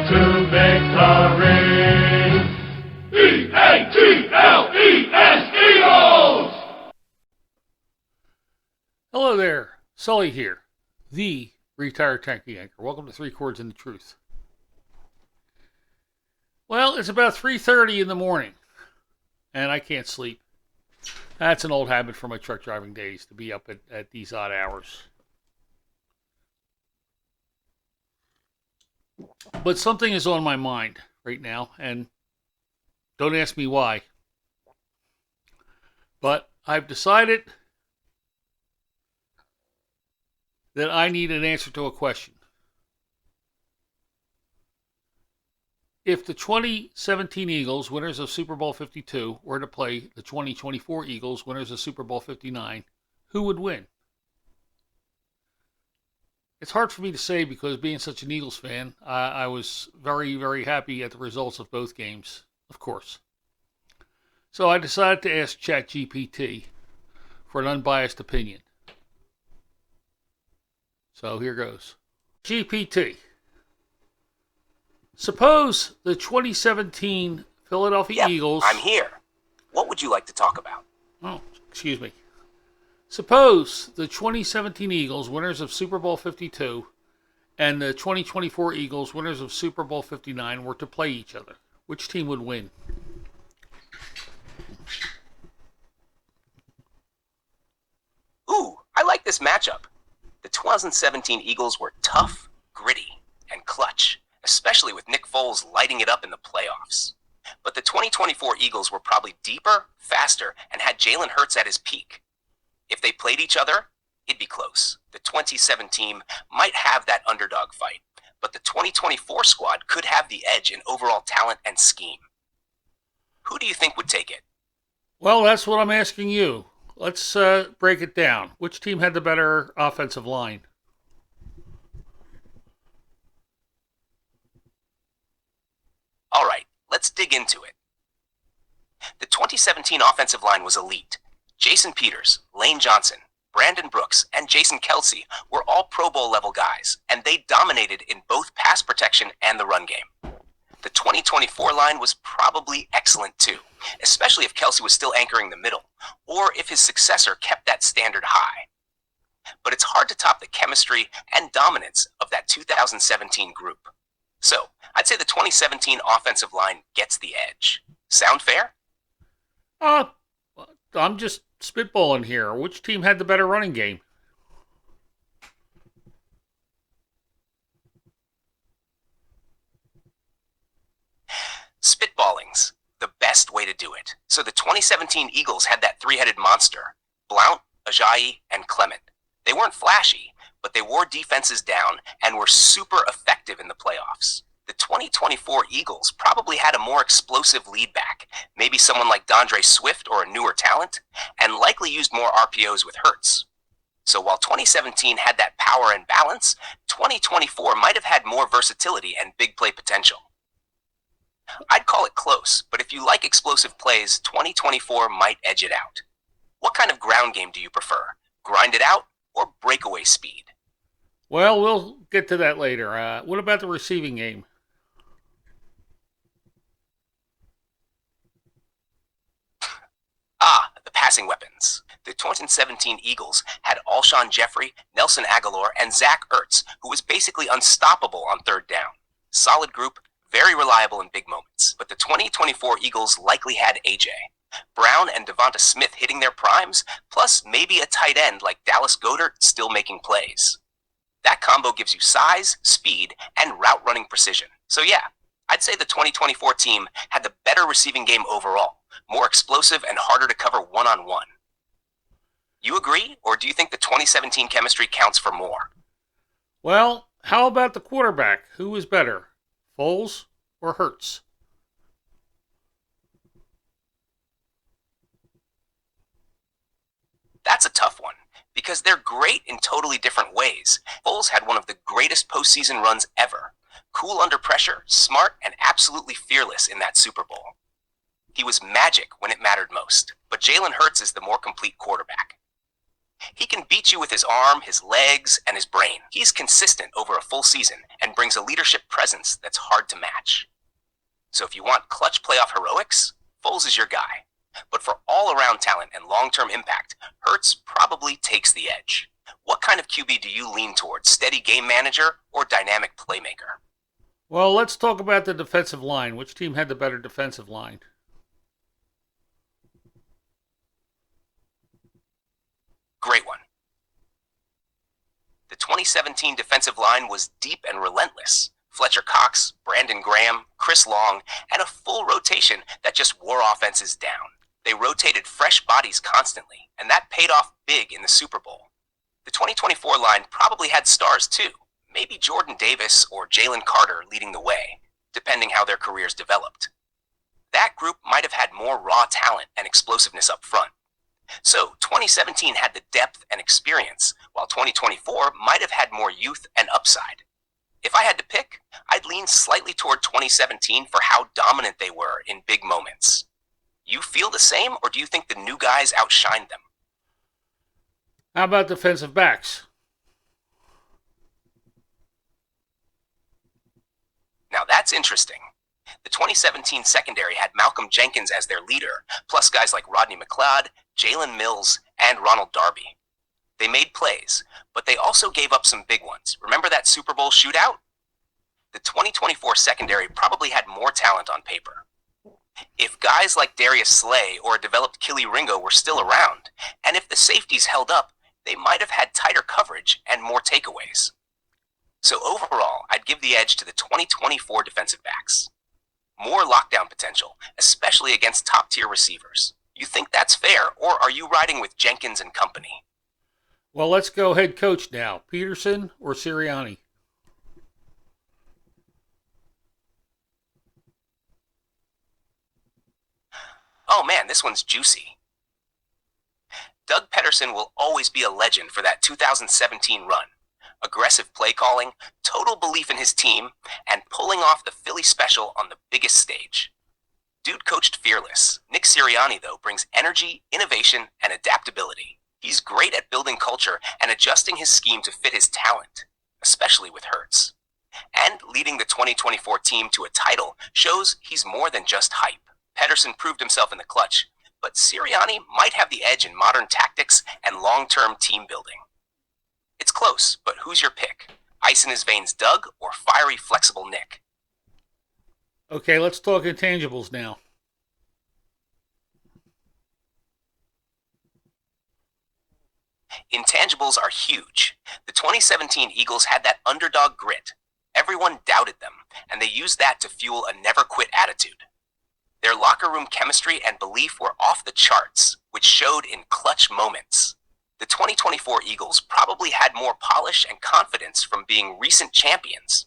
to victory. E-A-T-L-E-S, Eagles! Hello there, Sully here, the retired tanky anchor. Welcome to Three Chords and the Truth. Well, it's about 3:30 in the morning, and I can't sleep. That's an old habit from my truck driving days, to be up at these odd hours. But something is on my mind right now, and don't ask me why. But I've decided that I need an answer to a question. If the 2017 Eagles, winners of Super Bowl 52, were to play the 2024 Eagles, winners of Super Bowl 59, who would win? It's hard for me to say because being such an Eagles fan, I was very, very happy at the results of both games, of course. So I decided to ask Chat GPT for an unbiased opinion. So here goes. GPT. Suppose the 2017 Philadelphia Eagles... I'm here. What would you like to talk about? Oh, excuse me. Suppose the 2017 Eagles, winners of Super Bowl 52, and the 2024 Eagles, winners of Super Bowl 59, were to play each other. Which team would win? Ooh, I like this matchup. The 2017 Eagles were tough, gritty, and clutch, especially with Nick Foles lighting it up in the playoffs. But the 2024 Eagles were probably deeper, faster, and had Jalen Hurts at his peak. If they played each other, it'd be close. The 2017 team might have that underdog fight, but the 2024 squad could have the edge in overall talent and scheme. Who do you think would take it? Well, that's what I'm asking you. Let's break it down. Which team had the better offensive line? All right, let's dig into it. The 2017 offensive line was elite. Jason Peters, Lane Johnson, Brandon Brooks, and Jason Kelsey were all Pro Bowl level guys, and they dominated in both pass protection and the run game. The 2024 line was probably excellent too, especially if Kelsey was still anchoring the middle, or if his successor kept that standard high. But it's hard to top the chemistry and dominance of that 2017 group. So, I'd say the 2017 offensive line gets the edge. Sound fair? I'm just spitballing here. Which team had the better running game? Spitballing's the best way to do it. So the 2017 Eagles had that three-headed monster, Blount, Ajayi, and Clement. They weren't flashy, but they wore defenses down and were super effective in the playoffs. The 2024 Eagles probably had a more explosive lead back, maybe someone like D'Andre Swift or a newer talent, and likely used more RPOs with Hurts. So while 2017 had that power and balance, 2024 might have had more versatility and big play potential. I'd call it close, but if you like explosive plays, 2024 might edge it out. What kind of ground game do you prefer? Grind it out or breakaway speed? Well, we'll get to that later. What about the receiving game? The passing weapons. The 2017 Eagles had Alshon Jeffrey, Nelson Aguilar, and Zach Ertz, who was basically unstoppable on third down. Solid group, very reliable in big moments. But the 2024 Eagles likely had AJ Brown and Devonta Smith hitting their primes, plus maybe a tight end like Dallas Goedert still making plays. That combo gives you size, speed, and route running precision. So yeah, I'd say the 2024 team had the better receiving game overall, more explosive and harder to cover one-on-one. You agree, or do you think the 2017 chemistry counts for more? Well, how about the quarterback? Who was better, Foles or Hurts? That's a tough one, because they're great in totally different ways. Foles had one of the greatest postseason runs ever. Cool under pressure, smart, and absolutely fearless in that Super Bowl. He was magic when it mattered most, but Jalen Hurts is the more complete quarterback. He can beat you with his arm, his legs, and his brain. He's consistent over a full season and brings a leadership presence that's hard to match. So if you want clutch playoff heroics, Foles is your guy. But for all-around talent and long-term impact, Hurts probably takes the edge. What kind of QB do you lean towards, steady game manager or dynamic playmaker? Well, let's talk about the defensive line. Which team had the better defensive line? Great one. The 2017 defensive line was deep and relentless. Fletcher Cox, Brandon Graham, Chris Long, and a full rotation that just wore offenses down. They rotated fresh bodies constantly, and that paid off big in the Super Bowl. The 2024 line probably had stars too, maybe Jordan Davis or Jalen Carter leading the way, depending how their careers developed. That group might have had more raw talent and explosiveness up front. So 2017 had the depth and experience, while 2024 might have had more youth and upside. If I had to pick, I'd lean slightly toward 2017 for how dominant they were in big moments. You feel the same, or do you think the new guys outshined them? How about defensive backs? Now that's interesting. The 2017 secondary had Malcolm Jenkins as their leader, plus guys like Rodney McLeod, Jalen Mills, and Ronald Darby. They made plays, but they also gave up some big ones. Remember that Super Bowl shootout? The 2024 secondary probably had more talent on paper. If guys like Darius Slay or a developed Killy Ringo were still around, and if the safeties held up, they might have had tighter coverage and more takeaways. So overall, I'd give the edge to the 2024 defensive backs. More lockdown potential, especially against top-tier receivers. You think that's fair, or are you riding with Jenkins and company? Well, let's go head coach now. Peterson or Sirianni? Oh man, this one's juicy. Doug Peterson will always be a legend for that 2017 run. Aggressive play calling, total belief in his team, and pulling off the Philly special on the biggest stage. Dude coached fearless. Nick Sirianni, though, brings energy, innovation, and adaptability. He's great at building culture and adjusting his scheme to fit his talent, especially with Hurts. And leading the 2024 team to a title shows he's more than just hype. Pedersen proved himself in the clutch, but Sirianni might have the edge in modern tactics and long-term team building. It's close, but who's your pick? Ice in his veins Doug or fiery, flexible Nick? Okay, let's talk intangibles now. Intangibles are huge. The 2017 Eagles had that underdog grit. Everyone doubted them, and they used that to fuel a never-quit attitude. Their locker room chemistry and belief were off the charts, which showed in clutch moments. The 2024 Eagles probably had more polish and confidence from being recent champions,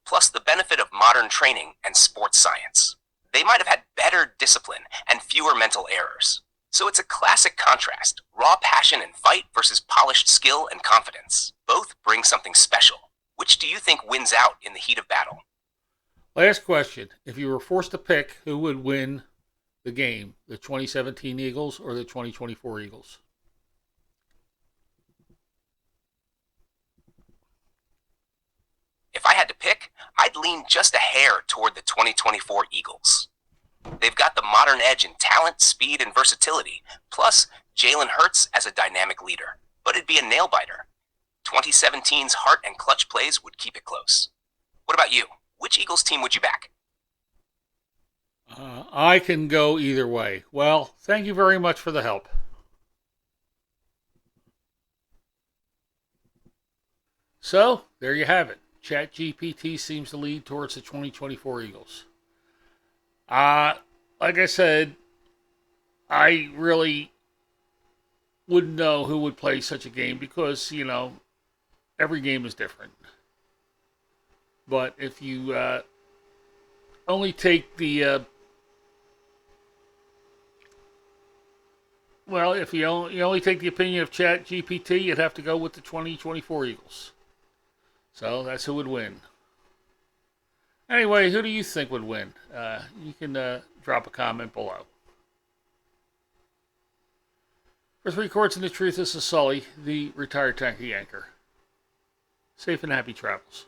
plus the benefit of modern training and sports science. They might have had better discipline and fewer mental errors. So it's a classic contrast, raw passion and fight versus polished skill and confidence. Both bring something special. Which do you think wins out in the heat of battle? Last question. If you were forced to pick, who would win the game? The 2017 Eagles or the 2024 Eagles? If I had to pick, I'd lean just a hair toward the 2024 Eagles. They've got the modern edge in talent, speed, and versatility, plus Jalen Hurts as a dynamic leader. But it'd be a nail-biter. 2017's heart and clutch plays would keep it close. What about you? Which Eagles team would you back? I can go either way. Well, thank you very much for the help. So, there you have it. Chat GPT seems to lead towards the 2024 Eagles. Like I said, I really wouldn't know who would play such a game because, every game is different. But if you only take the if you only take the opinion of Chat GPT, you'd have to go with the 2024 Eagles. So that's who would win. Anyway, who do you think would win? You can drop a comment below. For Three Chords and the Truth, this is Sully, the retired tanker yanker. Safe and happy travels.